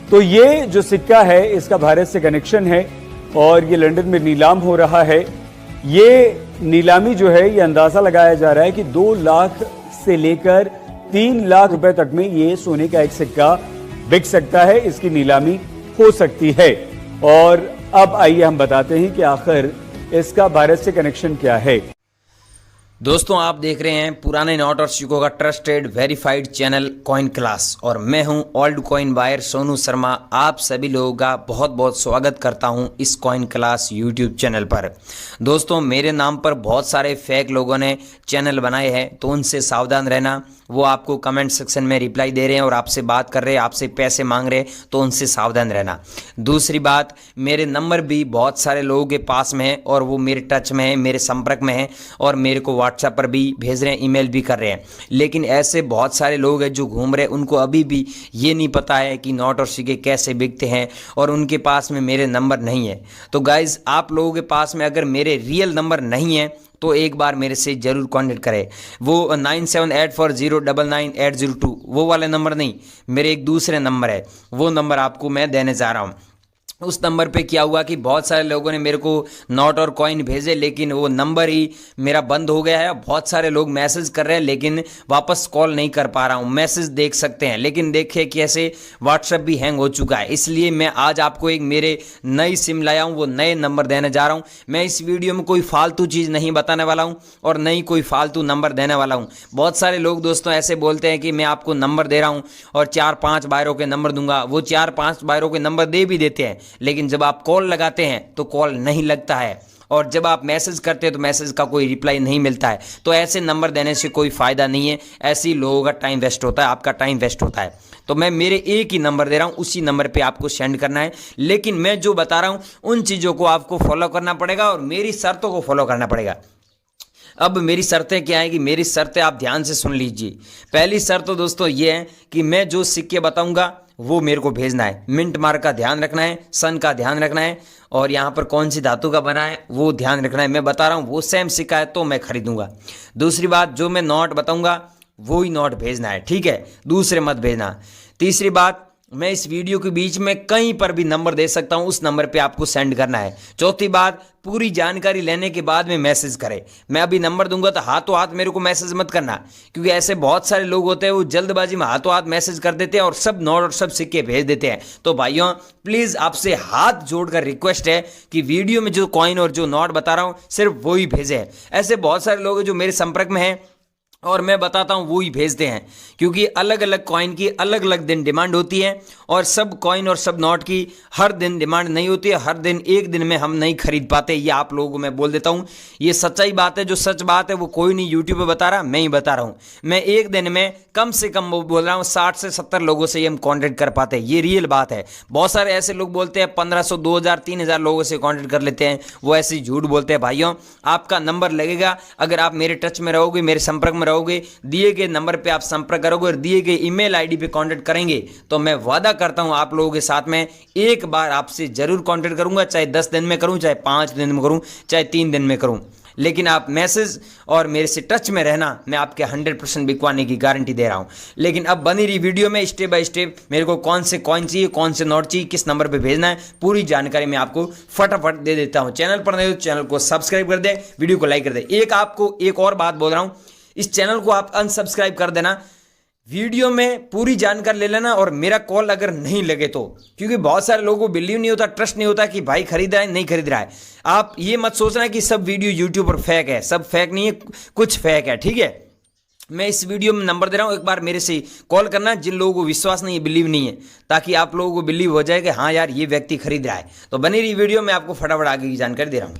तो ये जो सिक्का है इसका भारत से कनेक्शन है और ये लंदन में नीलाम हो रहा है। ये नीलामी जो है ये अंदाजा लगाया जा रहा है कि 2 लाख से लेकर 3 लाख रुपए तक में ये सोने का एक सिक्का बिक सकता है, इसकी नीलामी हो सकती है। और अब आइए हम बताते हैं कि आखिर इसका भारत से कनेक्शन क्या है। दोस्तों, आप देख रहे हैं पुराने नोट और सिक्कों का trusted verified channel coin class और मैं हूं old coin buyer Sonu Sharma. आप सभी लोगों का बहुत बहुत स्वागत करता हूं इस कॉइन क्लास यूट्यूब चैनल पर। दोस्तों, मेरे नाम पर बहुत सारे फेक लोगों ने चैनल बनाए हैं, तो उनसे सावधान रहना। वो आपको कमेंट सेक्शन में रिप्लाई दे रहे हैं और आपसे बात कर रहे हैं, आपसे पैसे मांग रहे हैं, तो उनसे सावधान रहना। दूसरी बात, मेरे नंबर भी बहुत सारे लोगों के पास में है और वो मेरे टच में है, मेरे संपर्क में है और मेरे को व्हाट्सएप पर भी भेज रहे हैं, ईमेल भी कर रहे हैं। लेकिन ऐसे बहुत सारे लोग हैं जो घूम रहे हैं, उनको अभी भी ये नहीं पता है कि नोट और सिक्के कैसे बिकते हैं और उनके पास में मेरे नंबर नहीं है। तो गाइज, आप लोगों के पास में अगर मेरे रियल नंबर नहीं है तो एक बार मेरे से जरूर कांटेक्ट करें। वो 9784099802 वो वाले नंबर नहीं, मेरे एक दूसरे नंबर है, वो नंबर आपको मैं देने जा रहा हूँ। उस नंबर पे क्या हुआ कि बहुत सारे लोगों ने मेरे को नोट और कॉइन भेजे, लेकिन वो नंबर ही मेरा बंद हो गया है। बहुत सारे लोग मैसेज कर रहे हैं लेकिन वापस कॉल नहीं कर पा रहा हूँ। मैसेज देख सकते हैं लेकिन देखिए कैसे व्हाट्सएप भी हैंग हो चुका है। इसलिए मैं आज आपको एक मेरे नई सिम लाया हूँ, वो नए नंबर देने जा रहा हूँ। मैं इस वीडियो में कोई फालतू चीज़ नहीं बताने वाला हूँ और नहीं कोई फालतू नंबर देने वाला हूँ। बहुत सारे लोग दोस्तों ऐसे बोलते हैं कि मैं आपको नंबर दे रहा हूँ और 4-5 बायरों के नंबर दूंगा। वो 4-5 बायरों के नंबर दे भी देते हैं, लेकिन जब आप कॉल लगाते हैं तो कॉल नहीं लगता है और जब आप मैसेज करते हैं तो मैसेज का कोई रिप्लाई नहीं मिलता है। तो ऐसे नंबर देने से कोई फ़ायदा नहीं है, ऐसे ही लोगों का टाइम वेस्ट होता है, आपका टाइम वेस्ट होता है। तो मैं मेरे एक ही नंबर दे रहा हूँ, उसी नंबर पे आपको सेंड करना है। लेकिन मैं जो बता रहा हूँ उन चीज़ों को आपको फॉलो करना पड़ेगा और मेरी शर्तों को फॉलो करना पड़ेगा। अब मेरी शर्तें क्या है कि मेरी शर्तें आप ध्यान से सुन लीजिए। पहली शर्त तो दोस्तों ये है कि मैं जो सिक्के बताऊंगा वो मेरे को भेजना है। मिंट मार्क का ध्यान रखना है, सन का ध्यान रखना है और यहाँ पर कौन सी धातु का बना है वो ध्यान रखना है। मैं बता रहा हूँ वो सेम सिक्का है तो मैं खरीदूंगा। दूसरी बात, जो मैं नोट बताऊंगा वो ही नोट भेजना है, ठीक है, दूसरे मत भेजना। तीसरी बात, मैं इस वीडियो के बीच में कहीं पर भी नंबर दे सकता हूं, उस नंबर पे आपको सेंड करना है। चौथी बात, पूरी जानकारी लेने के बाद में मैसेज करें। मैं अभी नंबर दूंगा तो हाथों हाथ मेरे को मैसेज मत करना, क्योंकि ऐसे बहुत सारे लोग होते हैं वो जल्दबाजी में हाथों हाथ मैसेज कर देते हैं और सब नोट और सब सिक्के भेज देते हैं। तो भाइयों, प्लीज़ आपसे हाथ जोड़कर रिक्वेस्ट है कि वीडियो में जो कॉइन और जो नोट बता रहा हूँ सिर्फ वो ही भेजें। ऐसे बहुत सारे लोग हैं जो मेरे संपर्क में हैं और मैं बताता हूँ वो ही भेजते हैं, क्योंकि अलग अलग कॉइन की अलग अलग दिन डिमांड होती है और सब कॉइन और सब नोट की हर दिन डिमांड नहीं होती है। हर दिन एक दिन में हम नहीं खरीद पाते, ये आप लोगों को मैं बोल देता हूँ। ये सच्चाई बात है, जो सच बात है वो कोई नहीं यूट्यूब पे बता रहा, मैं ही बता रहा हूँ। मैं एक दिन में कम से कम बोल रहा हूँ 60 से 70 लोगों से ये हम कॉन्टेक्ट कर पाते हैं, ये रियल बात है। बहुत सारे ऐसे लोग बोलते हैं 1500, 2000, 3000 लोगों से कॉन्टेक्ट कर लेते हैं, वो ऐसे झूठ बोलते हैं। भाइयों, आपका नंबर लगेगा अगर आप मेरे टच में रहोगे, मेरे संपर्क में रहोगे, दिए गए नंबर पे आप संपर्क करोगे और दिए गए ईमेल आईडी पे कांटेक्ट करेंगे, तो मैं वादा करता हूं आप लोगों के साथ में एक बार आपसे जरूर कांटेक्ट करूंगा। चाहे 10 दिन में करूं, चाहे 5 दिन में करूं, चाहे 3 दिन में करूं, लेकिन आप मैसेज और मेरे से टच में रहना, मैं आपके 100% बिकवाने की गारंटी दे रहा हूं। लेकिन अब बनी रही वीडियो में स्टेप बाय स्टेप मेरे को कौन से कॉइन चाहिए, कौन से नोट चाहिए, किस नंबर पे भेजना है, पूरी जानकारी मैं आपको फटाफट दे देता हूं। चैनल पर नहीं हो चैनल को सब्सक्राइब कर दे, वीडियो को लाइक कर दे। आपको एक और बात बोल रहा हूं, इस चैनल को आप अनसब्सक्राइब कर देना, वीडियो में पूरी जानकारी ले लेना और मेरा कॉल अगर नहीं लगे तो, क्योंकि बहुत सारे लोगों को बिलीव नहीं होता, ट्रस्ट नहीं होता कि भाई खरीद रहा है नहीं खरीद रहा है। आप ये मत सोचना कि सब वीडियो यूट्यूब पर फेक है, सब फेक नहीं है, कुछ फेक है, ठीक है। मैं इस वीडियो में नंबर दे रहा हूँ, एक बार मेरे से कॉल करना जिन लोगों को विश्वास नहीं है, बिलीव नहीं है, ताकि आप लोगों को बिलीव हो जाए कि हाँ यार ये व्यक्ति खरीद रहा है। तो बनी रही वीडियो में आपको फटाफट आगे की जानकारी दे रहा हूँ।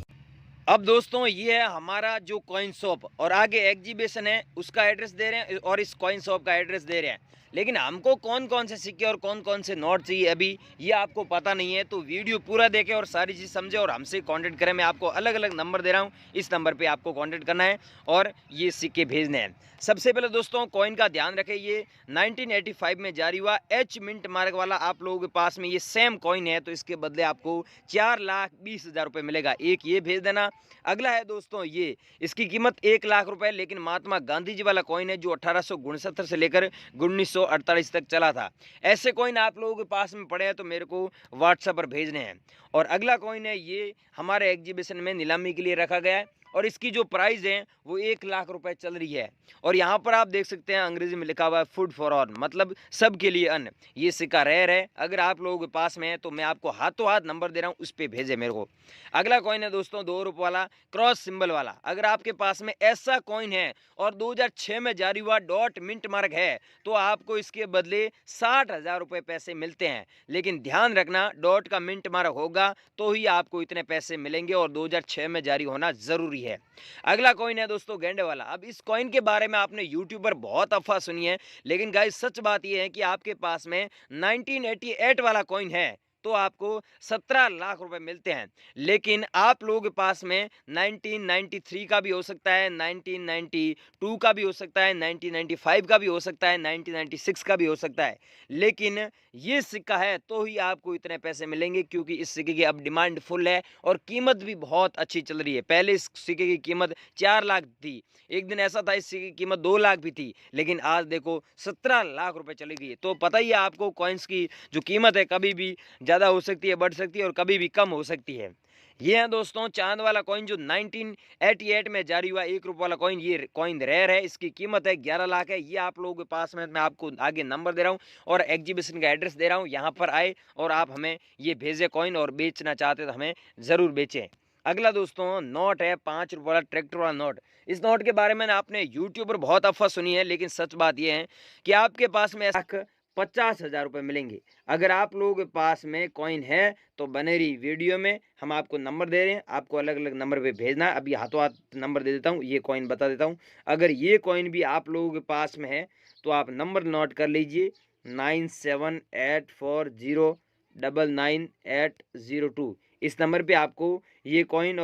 अब दोस्तों, ये है हमारा जो कॉइन शॉप और आगे एग्जीबिशन है उसका एड्रेस दे रहे हैं और इस कॉइन शॉप का एड्रेस दे रहे हैं। लेकिन हमको कौन कौन से सिक्के और कौन कौन से नोट चाहिए अभी ये आपको पता नहीं है, तो वीडियो पूरा देखें और सारी चीज़ समझे और हमसे कांटेक्ट करें। मैं आपको अलग अलग नंबर दे रहा हूँ, इस नंबर पे आपको कांटेक्ट करना है और ये सिक्के भेजने हैं। सबसे पहले दोस्तों, कॉइन का ध्यान रखें, ये 1985 में जारी हुआ एच मिंट मार्क वाला आप लोगों के पास में ये सेम कॉइन है, तो इसके बदले आपको 4,20,000 रुपये मिलेगा। एक ये भेज देना। अगला है दोस्तों ये, इसकी कीमत 1 लाख रुपए, लेकिन महात्मा गांधी जी वाला कॉइन है जो 1869 से लेकर 1900 1948 तक चला था। ऐसे कॉइन आप लोगों के पास में पड़े हैं तो मेरे को व्हाट्सएप पर भेजने हैं। और अगला कॉइन है, ये हमारे एग्जीबिशन में नीलामी के लिए रखा गया है और इसकी जो प्राइस है वो 1 लाख रुपए चल रही है। और यहाँ पर आप देख सकते हैं अंग्रेजी में लिखा हुआ है फूड फॉर ऑल, मतलब सबके लिए अन्न। ये सिक्का रेयर है, अगर आप लोगों के पास में है तो मैं आपको हाथों हाथ नंबर दे रहा हूँ, उस पर भेजे मेरे को। अगला कॉइन है दोस्तों 2 रुपये वाला क्रॉस सिंबल वाला। अगर आपके पास में ऐसा कॉइन है और 2006 में जारी हुआ डॉट मिंट मार्क है तो आपको इसके बदले 60,000 रुपये पैसे मिलते हैं। लेकिन ध्यान रखना, डॉट का मिंट मार्क होगा तो ही आपको इतने पैसे मिलेंगे और 2006 में जारी होना जरूरी है। अगला कॉइन है दोस्तों गेंडे वाला। अब इस कॉइन के बारे में आपने यूट्यूब पर बहुत अफवाह सुनी है, लेकिन गाइस सच बात यह है कि आपके पास में 1988 वाला कॉइन है तो आपको 17 लाख रुपए मिलते हैं। लेकिन आप लोगों के पास में 1993 का भी हो सकता है, 1992 का भी हो सकता है, 1995 का भी हो सकता है, 1996 का भी हो सकता है। लेकिन ये सिक्का है तो ही आपको इतने पैसे मिलेंगे, क्योंकि इस सिक्के की अब डिमांड फुल है और कीमत भी बहुत अच्छी चल रही है। पहले इस सिक्के की कीमत 4 लाख थी, एक दिन ऐसा था इस सिक्के की कीमत 2 लाख भी थी, लेकिन आज देखो 17 लाख रुपए चली गई है। तो पता ही है आपको कॉइन्स की जो कीमत है कभी भी ज़्यादा हो सकती है, बढ़ सकती है और कभी भी कम हो सकती है। ये है दोस्तों चांद वाला कॉइन जो 1988 में जारी हुआ 1 रुपये वाला कॉइन। ये कॉइन रेयर है, इसकी कीमत है 11 लाख है। ये आप लोगों के पास में मैं आपको आगे नंबर दे रहा हूँ और एग्जीबिशन का एड्रेस दे रहा हूँ, यहाँ पर आए और आप हमें ये भेजे कॉइन, और बेचना चाहते तो हमें ज़रूर बेचें। अगला दोस्तों नोट है 5 रुपये वाला ट्रैक्टर वाला नोट। इस नोट के बारे में आपने यूट्यूब पर बहुत अफवाह सुनी है, लेकिन सच बात यह है कि आपके पास में 50,000 रुपये मिलेंगे। अगर आप लोगों के पास में कॉइन है तो बने रही वीडियो में, हम आपको नंबर दे रहे हैं, आपको अलग अलग नंबर पे भेजना है। अभी हाथों हाथ नंबर दे देता हूँ, ये कॉइन बता देता हूँ। अगर ये कॉइन भी आप लोगों के पास में है तो आप नंबर नोट कर लीजिए 9784099802। इस नंबर पे आपको ये कॉइन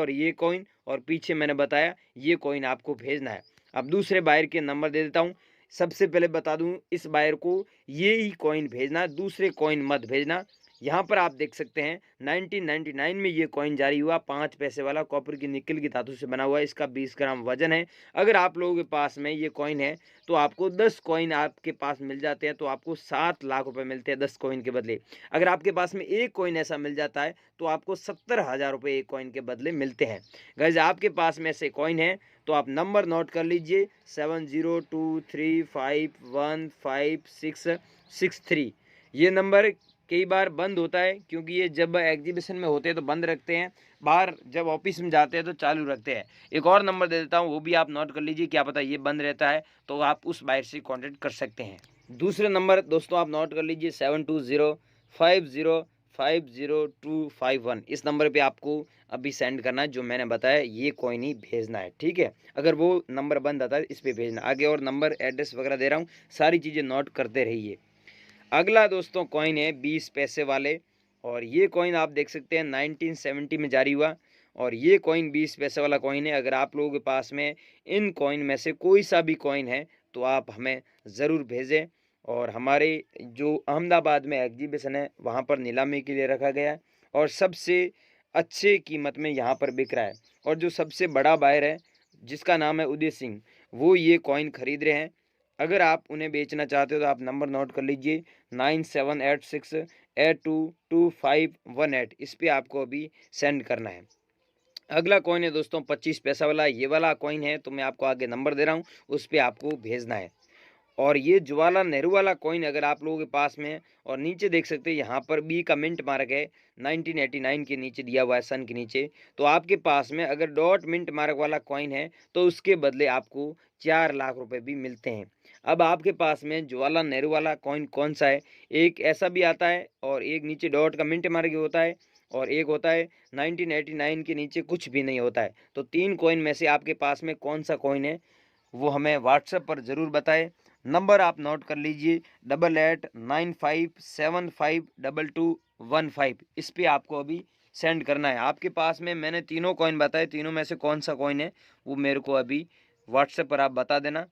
और पीछे मैंने बताया ये कॉइन आपको भेजना है। अब दूसरे बायर के नंबर दे देता हूँ। सबसे पहले बता दूं, इस बायर को ये ही कॉइन भेजना, दूसरे कॉइन मत भेजना। यहाँ पर आप देख सकते हैं 1999 में ये कॉइन जारी हुआ, 5 पैसे वाला, कॉपर की निकल की धातु से बना हुआ है। इसका 20 ग्राम वजन है। अगर आप लोगों के पास में ये कॉइन है तो आपको 10 कॉइन आपके पास मिल जाते हैं, तो आपको 7 लाख रुपए मिलते हैं 10 कॉइन के बदले। अगर आपके पास में एक कॉइन ऐसा मिल जाता है तो आपको 70,000 रुपये एक कॉइन के बदले मिलते हैं। गाइस आपके पास में ऐसे कॉइन है तो आप नंबर नोट कर लीजिए 7023515663। ये नंबर कई बार बंद होता है, क्योंकि ये जब एग्जीबिशन में होते हैं तो बंद रखते हैं, बाहर जब ऑफिस में जाते हैं तो चालू रखते हैं। एक और नंबर दे देता हूँ, वो भी आप नोट कर लीजिए, क्या पता ये बंद रहता है, तो आप उस बायर से कॉन्टेक्ट कर सकते हैं। दूसरे नंबर दोस्तों आप नोट कर लीजिए 7205050251। इस नंबर पे आपको अभी सेंड करना है, जो मैंने बताया ये कॉइन ही भेजना है, ठीक है। अगर वो नंबर बंद आता है इस पे भेजना। आगे और नंबर एड्रेस वगैरह दे रहा हूँ, सारी चीज़ें नोट करते रहिए। अगला दोस्तों कॉइन है 20 पैसे वाले, और ये कॉइन आप देख सकते हैं 1970 में जारी हुआ, और ये कॉइन 20 पैसे वाला कॉइन है। अगर आप लोगों के पास में इन कॉइन में से कोई सा भी कॉइन है तो आप हमें ज़रूर भेजें। और हमारे जो अहमदाबाद में एग्जीबिशन है वहाँ पर नीलामी के लिए रखा गया है और सबसे अच्छे कीमत में यहाँ पर बिक रहा है। और जो सबसे बड़ा बायर है जिसका नाम है उदय सिंह, वो ये कॉइन खरीद रहे हैं। अगर आप उन्हें बेचना चाहते हो तो आप नंबर नोट कर लीजिए 9786822518। इस पे आपको अभी सेंड करना है। अगला कॉइन है दोस्तों 25 पैसा वाला। ये वाला कॉइन है तो मैं आपको आगे नंबर दे रहा हूँ, उस पर आपको भेजना है। और ये जवाहरलाल नेहरू वाला कॉइन अगर आप लोगों के पास में है, और नीचे देख सकते हैं यहाँ पर बी का मिंट मार्क है 1989 के नीचे दिया हुआ है, सन के नीचे। तो आपके पास में अगर डॉट मिंट मार्क वाला कॉइन है तो उसके बदले आपको 4 लाख रुपए भी मिलते हैं। अब आपके पास में जवाहरलाल नेहरू वाला कॉइन कौन सा है? एक ऐसा भी आता है और एक नीचे डॉट का मिंट मार्क होता है, और एक होता है 1989 के नीचे कुछ भी नहीं होता है। तो 3 कॉइन में से आपके पास में कौन सा कॉइन है वो हमें व्हाट्सएप पर ज़रूर बताएं। नंबर आप नोट कर लीजिए 8895752215। इस पे आपको अभी सेंड करना है। आपके पास में मैंने तीनों कॉइन बताए, तीनों में से कौन सा कॉइन है वो मेरे को अभी व्हाट्सएप पर आप बता देना।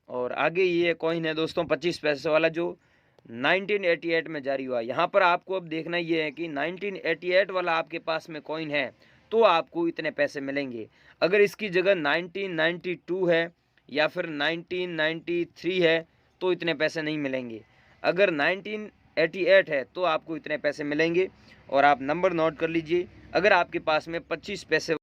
और आगे ये कॉइन है दोस्तों 25 पैसे वाला जो 1988 में जारी हुआ। यहाँ पर आपको अब देखना ये है कि 1988 वाला आपके पास में कॉइन है तो आपको इतने पैसे मिलेंगे। अगर इसकी जगह 1992 है या फिर 1993 है तो इतने पैसे नहीं मिलेंगे। अगर 1988 है तो आपको इतने पैसे मिलेंगे। और आप नंबर नोट कर लीजिए, अगर आपके पास में 25 पैसे